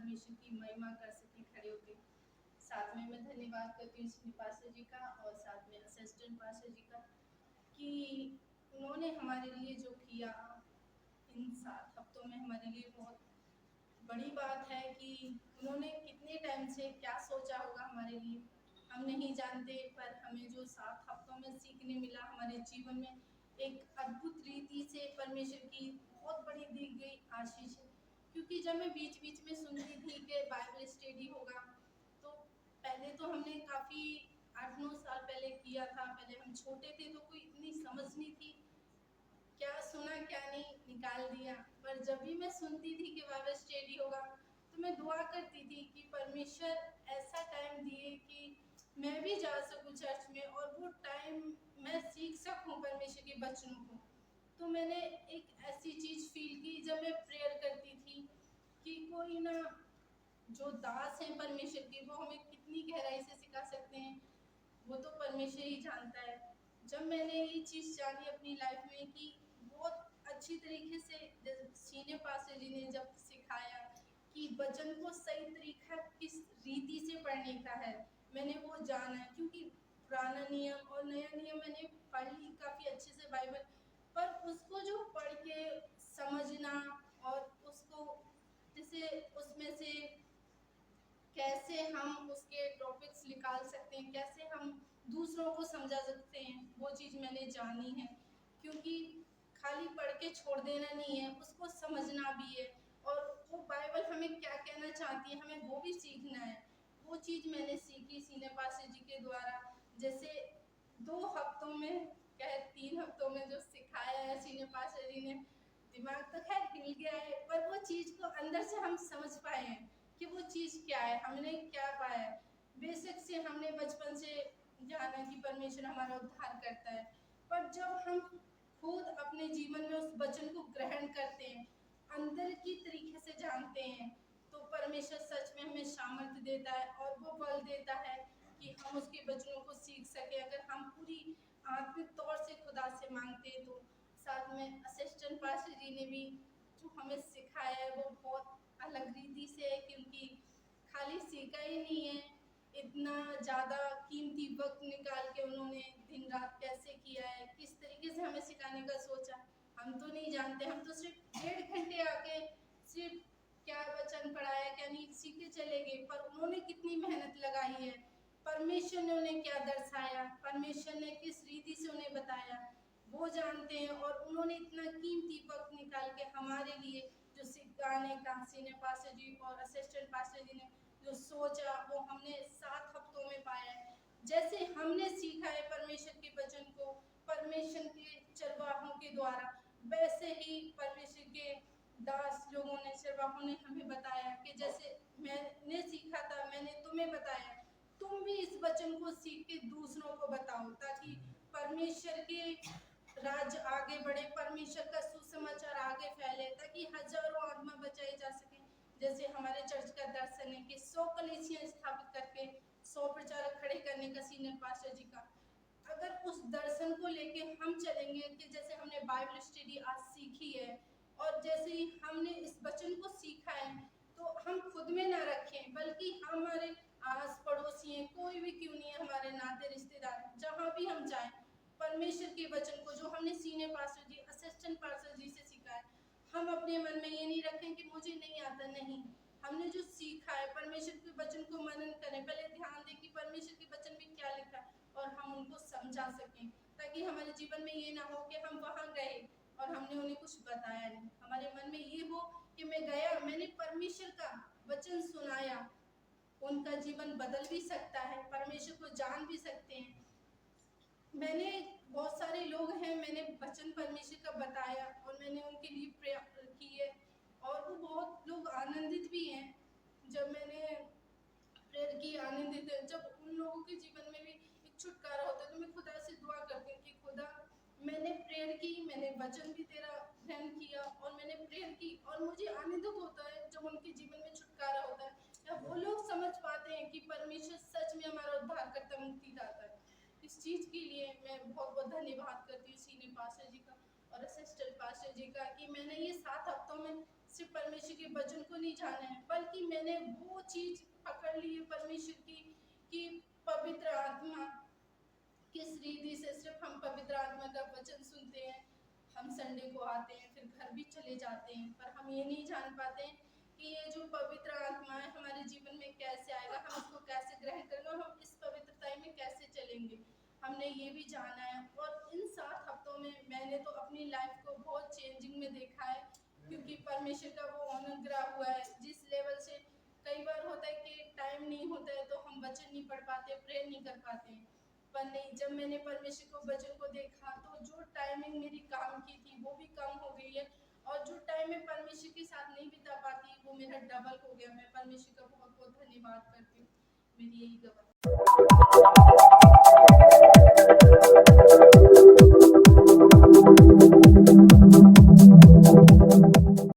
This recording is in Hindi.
परमेश्वर की महिमा कर सके खड़े होके। साथ में मैं धन्यवाद करती हूँ श्री पास्टर जी का और साथ में असिस्टेंट पास्टर जी का कि उन्होंने हमारे लिए जो किया इन 7 हफ्तों में हमारे लिए बहुत बड़ी बात है कि उन्होंने कितने टाइम से क्या सोचा होगा हमारे लिए हम नहीं जानते, पर हमें जो 7 हफ्तों में सीखने मिला हमारे जीवन में एक अद्भुत रीति से परमेश्वर की बहुत बड़ी दी गई आशीष है। क्योंकि जब मैं बीच बीच में सुनती थी कि बाइबल स्टडी होगा, तो पहले तो हमने काफ़ी 8-9 साल पहले किया था। पहले हम छोटे थे तो कोई इतनी समझ नहीं थी, क्या सुना क्या नहीं निकाल दिया। पर जब भी मैं सुनती थी कि बाइबल स्टडी होगा, तो मैं दुआ करती थी कि परमेश्वर ऐसा टाइम दिए कि मैं भी जा सकूं चर्च में और वो टाइम मैं सीख सकूं परमेश्वर के वचनों को। तो मैंने एक ऐसी चीज फील की जब मैं प्रेयर करती थी कि कोई ना, जो दास हैं परमेश्वर के, वो हमें कितनी गहराई से सिखा सकते हैं, वो तो परमेश्वर ही जानता है। जब मैंने ये चीज़ जानी अपनी लाइफ में कि बहुत अच्छी तरीके से सीनियर पास्टर जी ने जब सिखाया कि वचन को सही तरीका किस रीति से पढ़ने का है, मैंने वो जाना है। क्योंकि पुराना नियम और नया नियम मैंने पढ़ ली काफ़ी अच्छे से बाइबल, पर उसको जो पढ़ के समझना और उसको जैसे उसमें से कैसे हम उसके टॉपिक्स निकाल सकते हैं, कैसे हम दूसरों को समझा सकते हैं, वो चीज़ मैंने जानी है। क्योंकि खाली पढ़ के छोड़ देना नहीं है, उसको समझना भी है और वो बाइबल हमें क्या कहना चाहती है, हमें वो भी सीखना है। वो चीज़ मैंने सीखी सीने पास्टर जी के द्वारा। जैसे 2 हफ्तों में, क्या 3 हफ्तों में जो सिखाया है सीने पास्टर जी ने, दिमाग तो खैर हिल गया है, पर वो चीज़ को अंदर से हम समझ पाए हैं कि वो चीज़ क्या है, हमने क्या पाया है। बेशक से हमने बचपन से जाना कि परमेश्वर हमारा उद्धार करता है, पर जब हम खुद अपने जीवन में उस वचन को ग्रहण करते हैं, अंदर की तरीके से जानते हैं, तो परमेश्वर सच में हमें सामर्थ्य देता है और वो बल देता है कि हम उसके वचनों को सीख सके। अगर हम पूरी आत्मिक तौर से खुदा से मांगते हैं तो। साथ में असिस्टेंट पास्टर जी ने भी जो हमें सिखाया है वो बहुत अलग रीति से है, क्योंकि खाली सीखा ही नहीं है, इतना ज़्यादा कीमती वक्त निकाल के उन्होंने दिन रात कैसे किया है, किस तरीके से हमें सिखाने का सोचा, हम तो नहीं जानते। हम तो सिर्फ 1.5 घंटे आके सिर्फ क्या वचन पढ़ाया क्या नहीं सीख के चले गए, पर उन्होंने कितनी मेहनत लगाई है, परमेश्वर ने उन्हें क्या दर्शाया, परमेश्वर ने किस रीति से उन्हें बताया, वो जानते हैं। और उन्होंने इतना कीमती वक्त निकाल के हमारे लिए जो सिखाने का सीनियर पास्टर जी और असिस्टेंट पास्टर जी ने जो सोचा, वो हमने 7 हफ्तों में पाया है। जैसे हमने सीखा है परमेश्वर के वचन को परमेश्वर के चरवाहों के द्वारा, वैसे ही परमेश्वर के दास लोगों ने, चरवाहों ने हमें बताया कि जैसे मैंने सीखा था मैंने तुम्हें बताया, तुम भी इस वचन को सीख के दूसरों को बताओ, ताकि परमेश्वर के राज्य आगे बढ़े, परमेश्वर का सुसमाचार आगे फैले, ताकि हजारों आत्मा बचाई जा सके। जैसे हमारे चर्च का दर्शन है कि 100 कलीसियां स्थापित करके 100 प्रचारक खड़े करने का सीनियर पास्टर जी का, अगर उस दर्शन को लेके हम चलेंगे कि जैसे हमने बाइबल स्टडी आज सीखी है और जैसे ही हमने इस वचन को सीखा है, तो हम खुद में ना रखें, बल्कि हमारे आस पड़ोसी हैं, कोई भी क्यों नहीं है, हमारे नाते रिश्तेदार, जहाँ भी हम जाएं, परमेश्वर के वचन को जो हमने सीनियर पास्टर जी असिस्टेंट पास्टर जी से सीखा है, हम अपने मन में ये नहीं रखें कि मुझे नहीं आता। नहीं, हमने जो सीखा है परमेश्वर के वचन को मनन करें, पहले ध्यान दें कि परमेश्वर के वचन में क्या लिखा है और हम उनको समझा सकें, ताकि हमारे जीवन में ये ना हो कि हम वहां गए और हमने उन्हें कुछ बताया नहीं। हमारे मन में ये हो कि मैं गया, मैंने परमेश्वर का वचन सुनाया, उनका जीवन बदल भी सकता है, परमेश्वर को जान भी सकते हैं। मैंने बहुत सारे लोग हैं, मैंने वचन परमेश्वर का बताया और मैंने उनके लिए प्रेयर की है और वो बहुत लोग आनंदित भी हैं। जब मैंने प्रेयर की आनंदित है, जब उन लोगों के जीवन में भी एक छुटकारा होता है, तो मैं खुदा से दुआ करती हूँ कि खुदा, मैंने प्रेयर की, मैंने वचन भी तेरा ध्यान किया और मैंने प्रेयर की, और मुझे आनंदित होता है जब उनके जीवन में छुटकारा होता है, या वो लोग समझ पाते हैं कि परमेश्वर सच में हमारा उद्धार करता, मुक्ति दाता है। इस चीज के लिए मैं बहुत बहुत धन्यवाद करती हूँ सीनियर पास्टर जी का और असिस्टेंट पास्टर जी का कि मैंने ये 7 हफ्तों में सिर्फ परमेश्वर के वचन को नहीं जाना है, बल्कि मैंने वो चीज पकड़ ली है परमेश्वर की कि पवित्र आत्मा किस रीति से सिर्फ हम पवित्र आत्मा का वचन सुनते हैं, हम संडे को आते हैं फिर घर भी चले जाते हैं, पर हम ये नहीं जान पाते हैं कि ये जो पवित्र आत्मा है हमारे जीवन में कैसे आएगा, हम इसको कैसे ग्रहण करेंगे और हम इस पवित्रता में कैसे चलेंगे। हमने ये भी जाना है। और इन 7 हफ्तों में मैंने तो अपनी लाइफ को बहुत चेंजिंग में देखा है, क्योंकि परमेश्वर का वो अनुग्रह हुआ है जिस लेवल से कई बार होता है कि टाइम नहीं होता है तो हम वचन नहीं पढ़ पाते, प्रेयर नहीं कर पाते हैं। पर नहीं, जब मैंने परमेश्वर को वचन को देखा तो जो टाइमिंग मेरी काम की थी वो भी कम हो गई है, और जो टाइम मैं परमेश्वर के साथ नहीं बिता पाती वो मेरा डबल हो गया। मैं परमेश्वर का बहुत बहुत धन्यवाद करती हूँ। मेरी यही गवाही।